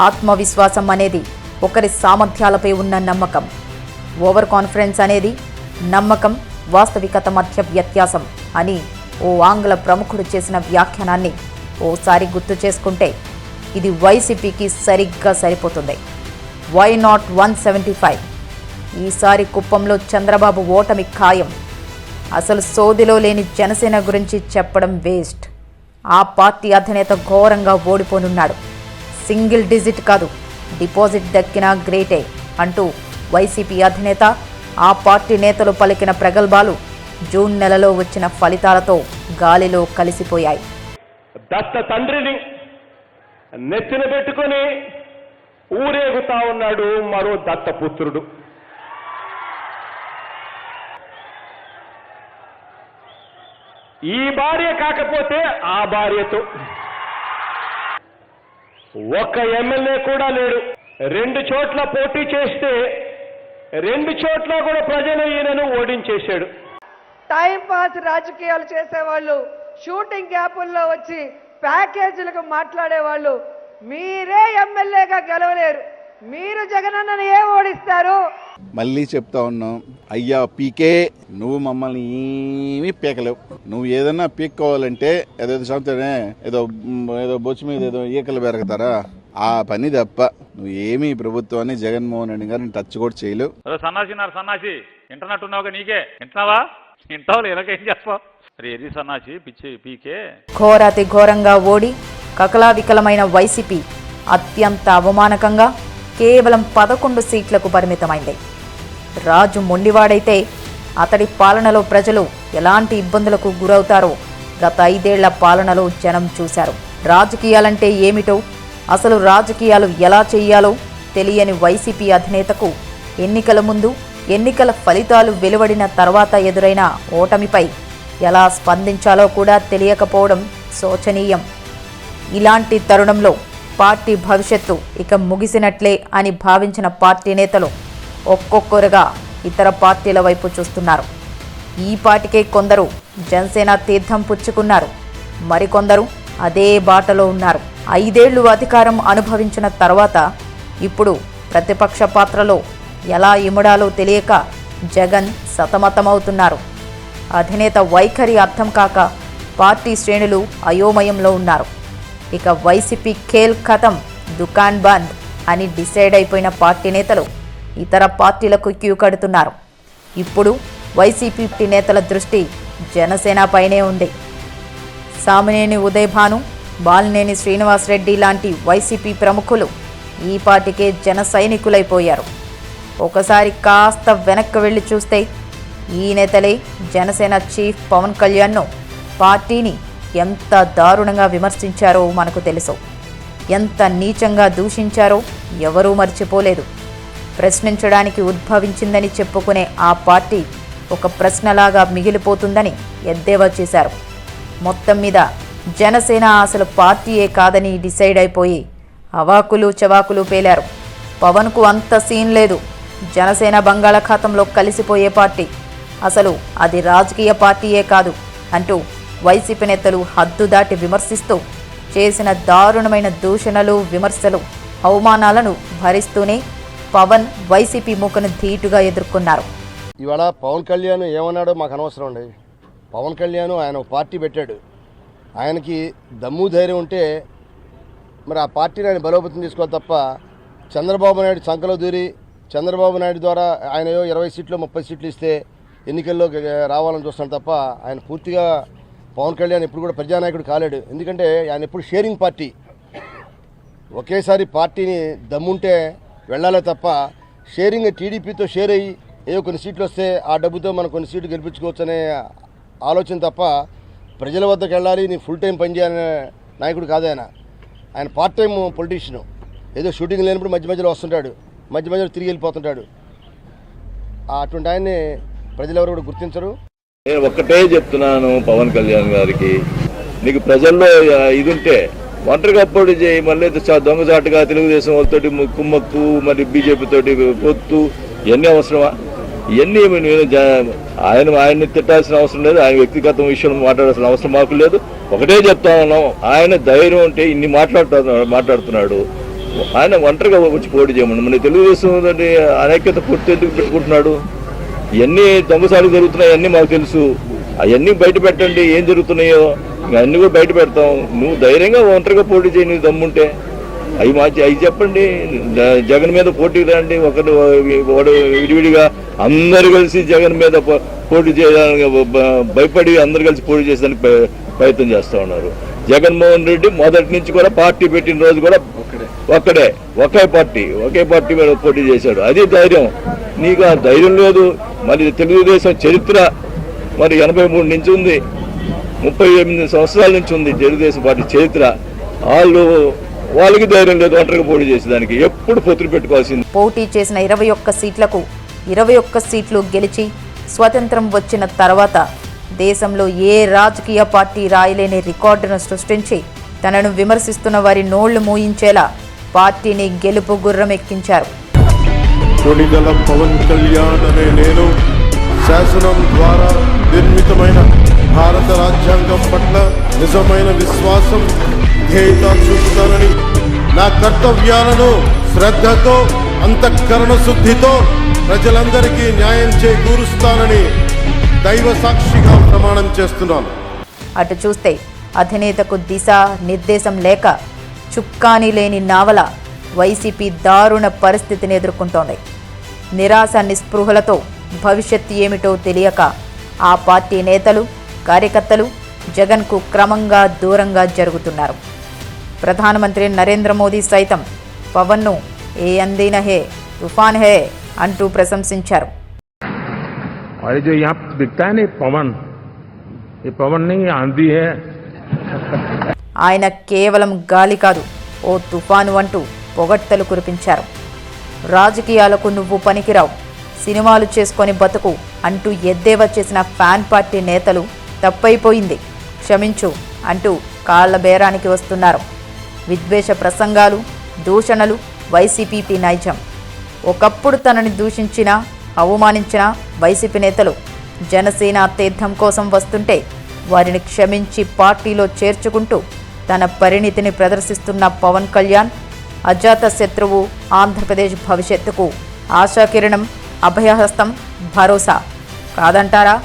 ఆత్మవిశ్వాసం అనేది ఒకరి సామర్థ్యాలపై ఉన్న నమ్మకం. ఓవర్ కాన్ఫిడెన్స్ అనేది నమ్మకం, వాస్తవికత మధ్య వ్యత్యాసం అని ఓ ఆంగ్ల ప్రముఖుడు చేసిన వ్యాఖ్యానాన్ని ఓసారి గుర్తు చేసుకుంటే ఇది వైసీపీకి సరిగ్గా సరిపోతుంది. Why not 175? ఈసారి కుప్పంలో చంద్రబాబు ఓటమి ఖాయం. అసలు సోదిలో లేని జనసేన గురించి చెప్పడం వేస్ట్. ఆ పార్టీ అధినేత ఘోరంగా ఓడిపోనున్నాడు. సింగిల్ డిజిట్ కాదు, డిపాజిట్ దక్కినా గ్రేటే అంటూ వైసీపీ అధినేత, ఆ పార్టీ నేతలు పలికిన ప్రగల్భాలు జూన్ నెలలో వచ్చిన ఫలితాలతో గాలిలో కలిసిపోయాయి. దత్త తండ్రిని నెత్తిన పెట్టుకుని ఊరేగుతా ఉన్నాడు మరో దత్తపుత్రుడు. ఈ భార్య కాకపోతే ఆ భార్యతో ఒక్క ఎమ్మెల్యే కూడా లేడు. 2 చోట్ల పోటీ చేస్తే 2 చోట్ల కూడా ప్రజలు ఈయనను ఓడించేశాడు. టైం పాస్ రాజకీయాలు చేసేవాళ్ళు, షూటింగ్ గ్యాపుల్లో వచ్చి ప్యాకేజీలకు మాట్లాడేవాళ్ళు మీరే ఎమ్మెల్యేగా గెలవలేరు. మీరు జగనన్నను ఏ ఓడిస్తారు? మళ్ళీ చెప్తా ఉన్నాం, అయ్యా పీకే, నువ్వు మమ్మల్ని ఏమీ పీకలేవు. నువ్వు ఏదన్నా పీక్కోవాలంటే ఏదో సంతనే ఏదో బొచ్చు మీద ఏదో ఈకలు పెరగతారా, ఆ పని తప్ప నువ్వు ఏమీ ప్రభుత్వాన్ని జగన్మోహన్ రెడ్డి గారిని టచ్ కూడా చేయలేవు. సన్నాసి ఇంటర్నట్టున్నావుగా, నీకే ఇంటున్నావా? ఇంటావు ఎలాగేం చెప్పావు? ఏది సన్నాసి పిచ్చి పీకే. ఘోరాతి ఘోరంగా ఓడి కకలావికలమైన వైసీపీ అత్యంత అవమానకంగా కేవలం 11 సీట్లకు పరిమితమైంది. రాజు మొండివాడైతే అతడి పాలనలో ప్రజలు ఎలాంటి ఇబ్బందులకు గురవుతారో గత 5 ఏళ్ల పాలనలో జనం చూశారు. రాజకీయాలంటే ఏమిటో, అసలు రాజకీయాలు ఎలా చేయాలో తెలియని వైసీపీ అధినేతకు ఎన్నికల ముందు, ఎన్నికల ఫలితాలు వెలువడిన తర్వాత ఎదురైన ఓటమిపై ఎలా స్పందించాలో కూడా తెలియకపోవడం శోచనీయం. ఇలాంటి తరుణంలో పార్టీ భవిష్యత్తు ఇక ముగిసినట్లే అని భావించిన పార్టీ నేతలు ఒక్కొక్కరుగా ఇతర పార్టీల వైపు చూస్తున్నారు. ఈ పాటికే కొందరు జనసేన తీర్థం పుచ్చుకున్నారు, మరికొందరు అదే బాటలో ఉన్నారు. 5 ఏళ్లు అధికారం అనుభవించిన తర్వాత ఇప్పుడు ప్రతిపక్ష పాత్రలో ఎలా ఇమడాలో తెలియక జగన్ సతమతమవుతున్నారు. అధినేత వైఖరి అర్థం కాక పార్టీ శ్రేణులు అయోమయంలో ఉన్నారు. ఇక వైసీపీ ఖేల్ ఖతం, దుకాన్ బంద్ అని డిసైడ్ అయిపోయిన పార్టీ నేతలు ఇతర పార్టీలకు క్యూ కడుతున్నారు. ఇప్పుడు వైసీపీ నేతల దృష్టి జనసేనపైనే ఉంది. సామినేని ఉదయభాను, బాలినేని శ్రీనివాసరెడ్డి లాంటి వైసీపీ ప్రముఖులు ఈ పార్టీకే జన సైనికులైపోయారు. ఒకసారి కాస్త వెనక్కి వెళ్ళి చూస్తే ఈ నేతలే జనసేన చీఫ్ పవన్ కళ్యాణ్ను, పార్టీని ఎంత దారుణంగా విమర్శించారో మనకు తెలుసు. ఎంత నీచంగా దూషించారో ఎవరూ మర్చిపోలేదు. ప్రశ్నించడానికి ఉద్భవించిందని చెప్పుకునే ఆ పార్టీ ఒక ప్రశ్నలాగా మిగిలిపోతుందని ఎద్దేవా చేశారు. మొత్తం మీద జనసేన అసలు పార్టీయే కాదని డిసైడ్ అయిపోయి అవాకులు చవాకులు పేలారు. పవన్కు అంత సీన్ లేదు, జనసేన బంగాళాఖాతంలో కలిసిపోయే పార్టీ, అసలు అది రాజకీయ పార్టీయే కాదు అంటూ వైసీపీ నేతలు హద్దు దాటి విమర్శిస్తూ చేసిన దారుణమైన దూషణలు, విమర్శలు, అవమానాలను భరిస్తూనే పవన్ వైసీపీ మూకను ధీటుగా ఎదుర్కొన్నారు. ఇవాళ పవన్ కళ్యాణ్ ఏమన్నాడో మాకు అనవసరం అండి. పవన్ కళ్యాణ్ ఆయన పార్టీ పెట్టాడు, ఆయనకి దమ్ము ధైర్యం ఉంటే మరి ఆ పార్టీని ఆయన బలోపేతం తీసుకోవాలి తప్ప చంద్రబాబు నాయుడు చంకలో దూరి చంద్రబాబు నాయుడు ద్వారా ఆయన 20 సీట్లు 30 సీట్లు ఇస్తే ఎన్నికల్లో రావాలని చూస్తాను తప్ప ఆయన పూర్తిగా పవన్ కళ్యాణ్ ఎప్పుడు కూడా ప్రజానాయకుడు కాలేడు. ఎందుకంటే ఆయన ఎప్పుడు షేరింగ్ పార్టీ, ఒకేసారి పార్టీని దమ్ముంటే వెళ్ళాలే తప్ప షేరింగ్ టీడీపీతో షేర్ అయ్యి ఏదో కొన్ని సీట్లు వస్తే ఆ డబ్బుతో మనం కొన్ని సీట్లు గెలిపించుకోవచ్చు అనే ఆలోచన తప్ప ప్రజల వద్దకు వెళ్ళాలి, నీ ఫుల్ టైం పనిచేయాలనే నాయకుడు కాదు ఆయన. ఆయన పార్ట్ టైం పొలిటీషియను. ఏదో షూటింగ్ లేనప్పుడు మధ్య మధ్యలో వస్తుంటాడు, మధ్య మధ్యలో తిరిగి వెళ్ళిపోతుంటాడు. అటువంటి ఆయన్ని ప్రజలు ఎవరు కూడా గుర్తించరు. నేను ఒక్కటే చెప్తున్నాను పవన్ కళ్యాణ్ గారికి, నీకు ప్రజల్లో ఇది ఉంటే ఒంటరిగా పోటీ చేయి, మళ్ళీ దొంగచాటుగా తెలుగుదేశం వాళ్ళతోటి కుమ్మక్కు, మరి బీజేపీ తోటి పొత్తు, ఇవన్నీ అవసరమా? ఇవన్నీ ఆయన్ని తిట్టాల్సిన అవసరం లేదు, ఆయన వ్యక్తిగత విషయంలో మాట్లాడాల్సిన అవసరం మాకు లేదు. ఒకటే చెప్తా ఉన్నాం, ఆయన ధైర్యం ఉంటే ఇన్ని మాట్లాడుతున్నాడు, ఆయన ఒంటరిగా వచ్చి పోటీ చేయమని మన తెలుగుదేశం అనైక్యత పూర్తి ఎందుకు పెట్టుకుంటున్నాడు? ఇవన్నీ దొంగసార్లు జరుగుతున్నాయి, అన్నీ మాకు తెలుసు. అవన్నీ బయట పెట్టండి, ఏం జరుగుతున్నాయో అన్నీ కూడా బయట పెడతాం. నువ్వు ధైర్యంగా ఒంటరిగా పోటీ చేయి, నువ్వు దమ్ముంటే అవి చెప్పండి. జగన్ మీద పోటీ రండి, వాడు విడివిడిగా అందరు కలిసి జగన్ మీద పోటీ చేయడానికి భయపడి అందరు కలిసి పోటీ చేసేదానికి ప్రయత్నం చేస్తూ ఉన్నారు. జగన్మోహన్ రెడ్డి మొదటి నుంచి కూడా పార్టీ పెట్టిన రోజు కూడా ఒకే పార్టీ మీద పోటీ చేశాడు. అది ధైర్యం. నీకు ఆ ధైర్యం లేదు. మరి తెలుగుదేశం చరిత్ర మరి 83 నుంచి ఉంది, 38 సంవత్సరాల నుంచి ఉంది తెలుగుదేశం పార్టీ చరిత్ర. వాళ్ళకి ధైర్యం లేదు ఒంటరిగా పోటీ చేసేదానికి. ఎప్పుడు పొత్తులు పెట్టుకోవాల్సింది. పోటీ చేసిన 21 సీట్లకు 21 సీట్లు గెలిచి స్వతంత్రం వచ్చిన తర్వాత దేశంలో ఏ రాజకీయ పార్టీ రాయలేని రికార్డును సృష్టించి తనను విమర్శిస్తున్న వారి నోళ్లు మూయించేలా పార్టీని గెలుపు గుర్రం ఎక్కించారు. కొణిదెల పవన్ కళ్యాణ్ అనే నేను శాసనం ద్వారా నిర్మితమైన భారత రాజ్యాంగం పట్ల నిజమైన విశ్వాసం, ధ్యేయత చూపుతానని, నా కర్తవ్యాలను శ్రద్ధతో అంతఃకరణ శుద్ధితో ప్రజలందరికీ న్యాయం చేకూరుస్తానని దైవ సాక్షిగా ప్రమాణం చేస్తున్నాను. అటు చూస్తే అధినేతకు దిశ నిర్దేశం లేక చుక్కాని లేని నావల వైసీపీ దారుణ పరిస్థితిని ఎదుర్కొంటోంది. నిరాశ నిస్పృహలతో భవిష్యత్తు ఏమిటో తెలియక ఆ పార్టీ నేతలు, కార్యకర్తలు జగన్కు క్రమంగా దూరంగా జరుగుతున్నారు. ప్రధానమంత్రి నరేంద్ర మోదీ సైతం పవన్ను ఏ అందీన హే తుఫాన్ హే అంటూ ప్రశంసించారు. और जो यहाँ दिखता है ना पवन, ये पवन नहीं आंधी है. ఆయన కేవలం గాలి కాదు, ఓ తుఫాను అంటూ పొగడ్తలు కురిపించారు. రాజకీయాలకు నువ్వు పనికిరావు, సినిమాలు చేసుకొని బతుకు అంటూ ఎద్దేవా చేసిన ఫ్యాన్ పార్టీ నేతలు తప్పైపోయింది, క్షమించు అంటూ కాళ్ల బేరానికి వస్తున్నారు. విద్వేష ప్రసంగాలు, దూషణలు వైసీపీ నైజం. ఒకప్పుడు తనని దూషించినా అవమానించిన వైసీపీ నేతలు జనసేన తీర్థం కోసం వస్తుంటే వారిని క్షమించి పార్టీలో చేర్చుకుంటూ తన పరిణితిని ప్రదర్శిస్తున్న పవన్ కళ్యాణ్ అజాత శత్రువు, ఆంధ్రప్రదేశ్ భవిష్యత్తుకు ఆశాకిరణం, అభయహస్తం, భరోసా కాదంటారా?